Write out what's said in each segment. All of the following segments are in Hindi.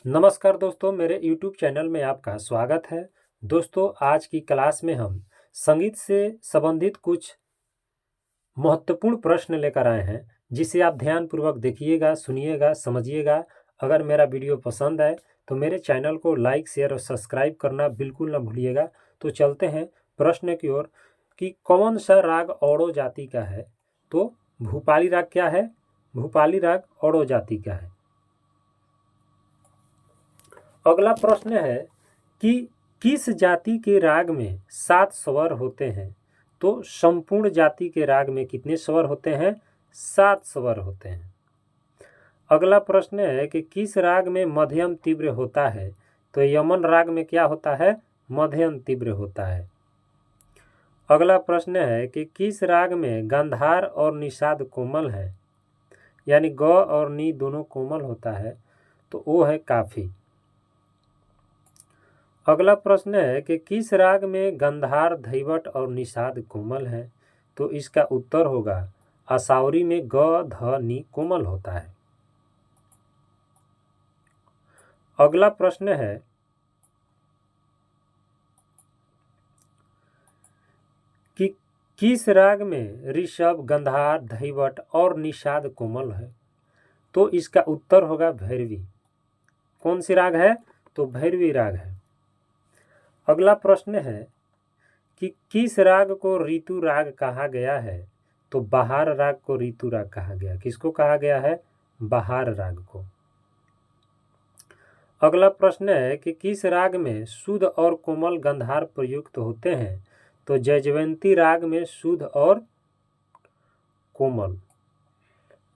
नमस्कार दोस्तों, मेरे YouTube चैनल में आपका स्वागत है। दोस्तों, आज की क्लास में हम संगीत से संबंधित कुछ महत्वपूर्ण प्रश्न लेकर आए हैं, जिसे आप ध्यानपूर्वक देखिएगा, सुनिएगा, समझिएगा। अगर मेरा वीडियो पसंद आए तो मेरे चैनल को लाइक, शेयर और सब्सक्राइब करना बिल्कुल ना भूलिएगा। तो चलते हैं प्रश्न की ओर कि कौन सा राग औडो जाति का है। तो भूपाली राग क्या है? भूपाली राग औडो जाति का है। अगला प्रश्न है कि किस जाति के राग में 7 स्वर होते हैं। तो संपूर्ण जाति के राग में कितने स्वर होते हैं? 7 स्वर होते हैं। अगला प्रश्न है कि किस राग में मध्यम तीव्र होता है। तो यमन राग में क्या होता है? मध्यम तीव्र होता है। अगला प्रश्न है कि किस राग में गांधार और निषाद कोमल है, यानी ग और नी दोनों कोमल होता है। तो वो है काफी। अगला प्रश्न है कि किस राग में गंधार, धैवट और निषाद कोमल है। तो इसका उत्तर होगा आसावरी में ग, ध, नी कोमल होता है। अगला प्रश्न है कि किस राग में ऋषभ, गंधार, धैवट और निषाद कोमल है। तो इसका उत्तर होगा भैरवी। कौन सी राग है? तो भैरवी राग है। अगला प्रश्न है कि किस राग को ऋतु राग कहा गया है। तो बहार राग को ऋतु राग कहा गया। किसको कहा गया है? बहार राग को। अगला प्रश्न है कि किस राग में शुद्ध और कोमल गंधार प्रयुक्त होते हैं। तो जयजयवंती राग में शुद्ध और कोमल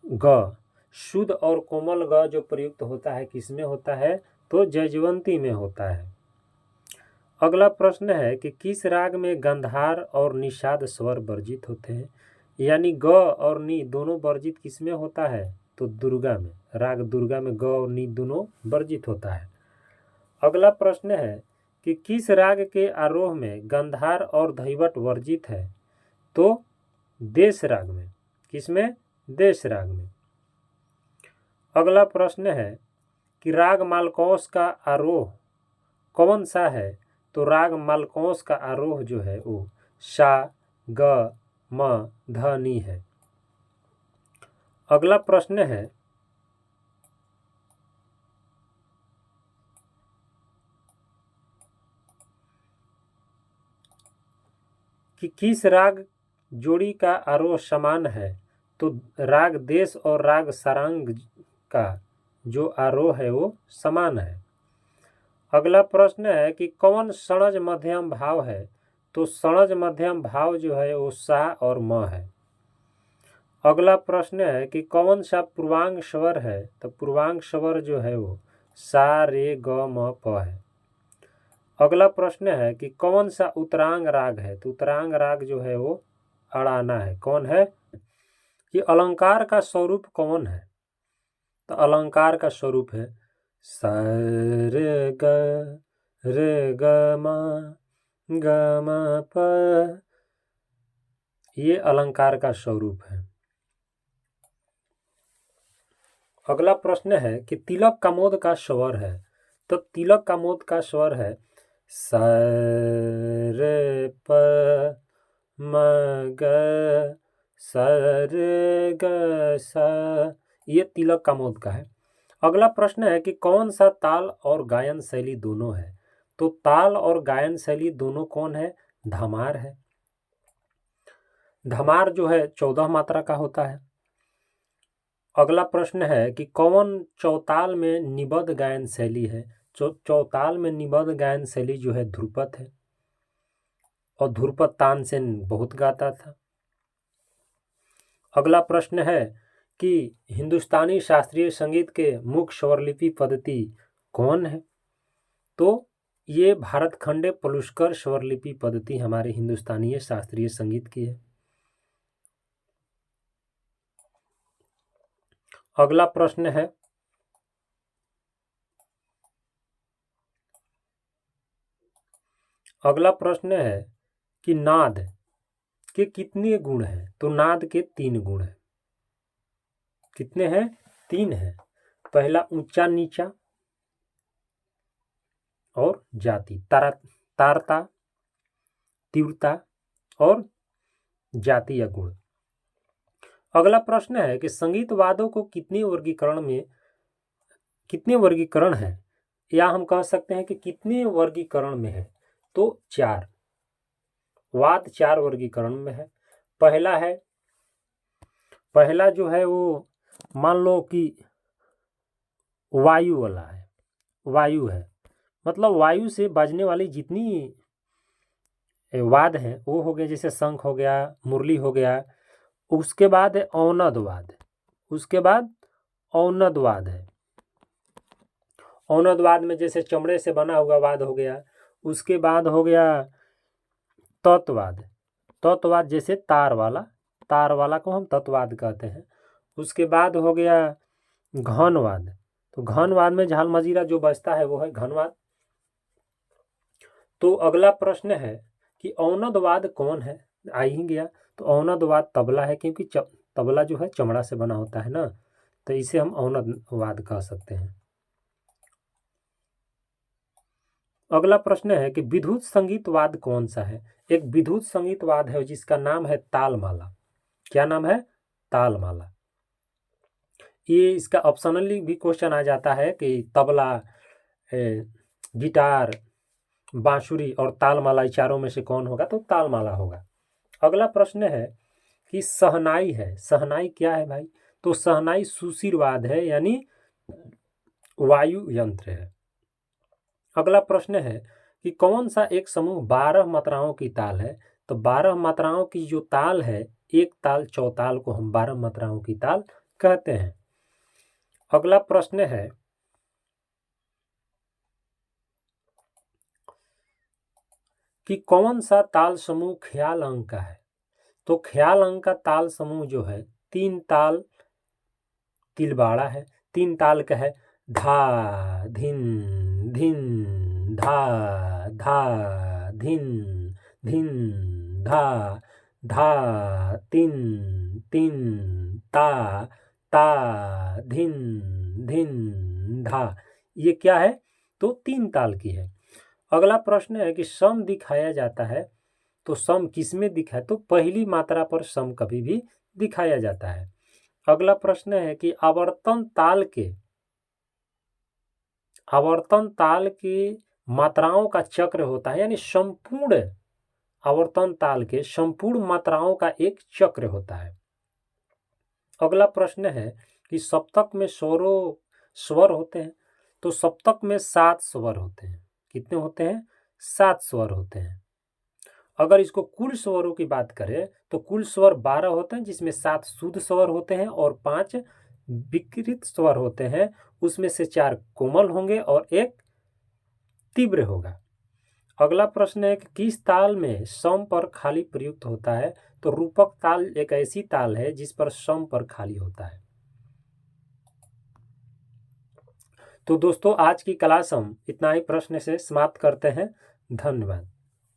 ग, शुद्ध और कोमल ग जो प्रयुक्त होता है किसमें होता है? तो जयजयवंती में होता है। अगला प्रश्न है कि किस राग में गंधार और निषाद स्वर वर्जित होते हैं, यानी ग और नी दोनों वर्जित किसमें होता है? तो दुर्गा में, राग दुर्गा में ग और नी दोनों वर्जित होता है। अगला प्रश्न है कि किस राग के आरोह में गंधार और धैवट वर्जित है। तो देश राग में। किसमें? देश राग में। अगला प्रश्न है कि राग मालकौस का आरोह कौन सा है। तो राग मालकौस का आरोह जो है वो सा, ग, म, ध, नी है। अगला प्रश्न है कि किस राग जोड़ी का आरोह समान है। तो राग देश और राग सारंग का जो आरोह है वो समान है। अगला प्रश्न है कि कौन षणज मध्यम भाव है। तो षणज मध्यम भाव जो है वो सा और म है। अगला प्रश्न है कि कौन सा पूर्वांग स्वर है। तो पूर्वांग स्वर जो है वो सा, रे, ग, म, प है। अगला प्रश्न है कि कौन सा उत्तरांग राग है। तो उत्तरांग राग जो है वो अड़ाना है। कौन है? कि अलंकार का स्वरूप कौन है। तो अलंकार का स्वरूप है स, रे, ग, रे, ग, म, ग, म, प। ये अलंकार का स्वरूप है। अगला प्रश्न है कि तिलक कामोद का स्वर है। तो तिलक कामोद का स्वर है स, रे, प, म, ग, स, रे, ग, स। ये तिलक कामोद का है। अगला प्रश्न है कि कौन सा ताल और गायन शैली दोनों है। तो ताल और गायन शैली दोनों कौन है? धमार है। धमार जो है 14 मात्रा का होता है। अगला प्रश्न है कि कौन चौताल में निबद्ध गायन शैली है। चौताल में निबद्ध गायन शैली जो है ध्रुपद है, और ध्रुपद तानसेन बहुत गाता था। अगला प्रश्न है कि हिंदुस्तानी शास्त्रीय संगीत के मुख्य स्वरलिपि पद्धति कौन है। तो ये भारतखंडे पलुस्कर स्वरलिपि पद्धति हमारे हिंदुस्तानी शास्त्रीय संगीत की है। अगला प्रश्न है कि नाद के कितने गुण हैं। तो नाद के 3 गुण हैं। कितने हैं? 3 हैं। पहला ऊंचा नीचा, और जाति, तारता, तीव्रता और जाति या गुण। अगला प्रश्न है कि संगीत वाद्यों को कितने वर्गीकरण है, या हम कह सकते हैं कि कितने वर्गीकरण में है, तो 4 वाद्य 4 वर्गीकरण में है। पहला जो है वो मान लो कि वायु वाला है, वायु है, मतलब वायु से बजने वाली जितनी वाद्य हैं वो हो गए, जैसे शंख हो गया, मुरली हो गया। उसके बाद है औनद वाद्य, उसके बाद औनद वाद्य है। औनद वाद्य में जैसे चमड़े से बना हुआ वाद्य हो गया। उसके बाद हो गया तत्वाद्य, तत्वाद्य जैसे तार वाला को हम तत्वाद्य कहते हैं। उसके बाद हो गया घनवाद्य, तो घनवाद्य में झाल मजीरा जो बजता है वो है घनवाद्य। तो अगला प्रश्न है कि औनद वाद्य कौन है, आ ही गया। तो औनद वाद्य तबला है, क्योंकि तबला जो है चमड़ा से बना होता है ना, तो इसे हम औनद वाद्य कह सकते हैं। अगला प्रश्न है कि विद्युत संगीत वाद्य कौन सा है। एक विद्युत संगीत वाद्य है जिसका नाम है तालमाला। क्या नाम है? तालमाला। ये इसका ऑप्शनली भी क्वेश्चन आ जाता है कि तबला, गिटार, बांसुरी और तालमाला चारों में से कौन होगा, तो तालमाला होगा। अगला प्रश्न है कि शहनाई है। शहनाई क्या है भाई? तो शहनाई सुशिरवाद है, यानी वायु यंत्र है। अगला प्रश्न है कि कौन सा एक समूह 12 मात्राओं की ताल है। तो 12 मात्राओं की जो ताल है, एक ताल चौताल को हम 12 मात्राओं की ताल कहते हैं। अगला प्रश्न है कि कौन सा ताल समूह ख्याल अंक का है। तो ख्याल अंक का ताल समूह जो है 3 ताल तिलबाड़ा है। 3 ताल का है, धा धिन धिन, धा धा धिन धिन, धा धा तिन तिन, ता ता धिन धिन, धा। ये क्या है? तो 3 ताल की है। अगला प्रश्न है कि सम दिखाया जाता है, तो सम किसमें दिखा है? तो पहली मात्रा पर सम कभी भी दिखाया जाता है। अगला प्रश्न है कि आवर्तन ताल के मात्राओं का चक्र होता है, यानी संपूर्ण आवर्तन ताल के संपूर्ण मात्राओं का एक चक्र होता है। अगला प्रश्न है कि सप्तक में स्वर होते हैं। तो सप्तक में 7 स्वर होते हैं। कितने होते हैं? 7 स्वर होते हैं। अगर इसको कुल स्वरों की बात करें तो कुल स्वर 12 होते हैं, जिसमें 7 शुद्ध स्वर होते हैं और 5 विकृत स्वर होते हैं। उसमें से 4 कोमल होंगे और 1 तीव्र होगा। अगला प्रश्न है कि किस ताल में सम पर खाली प्रयुक्त होता है। तो रूपक ताल एक ऐसी ताल है जिस पर सम पर खाली होता है। तो दोस्तों, आज की क्लास हम इतना ही प्रश्न से समाप्त करते हैं। धन्यवाद।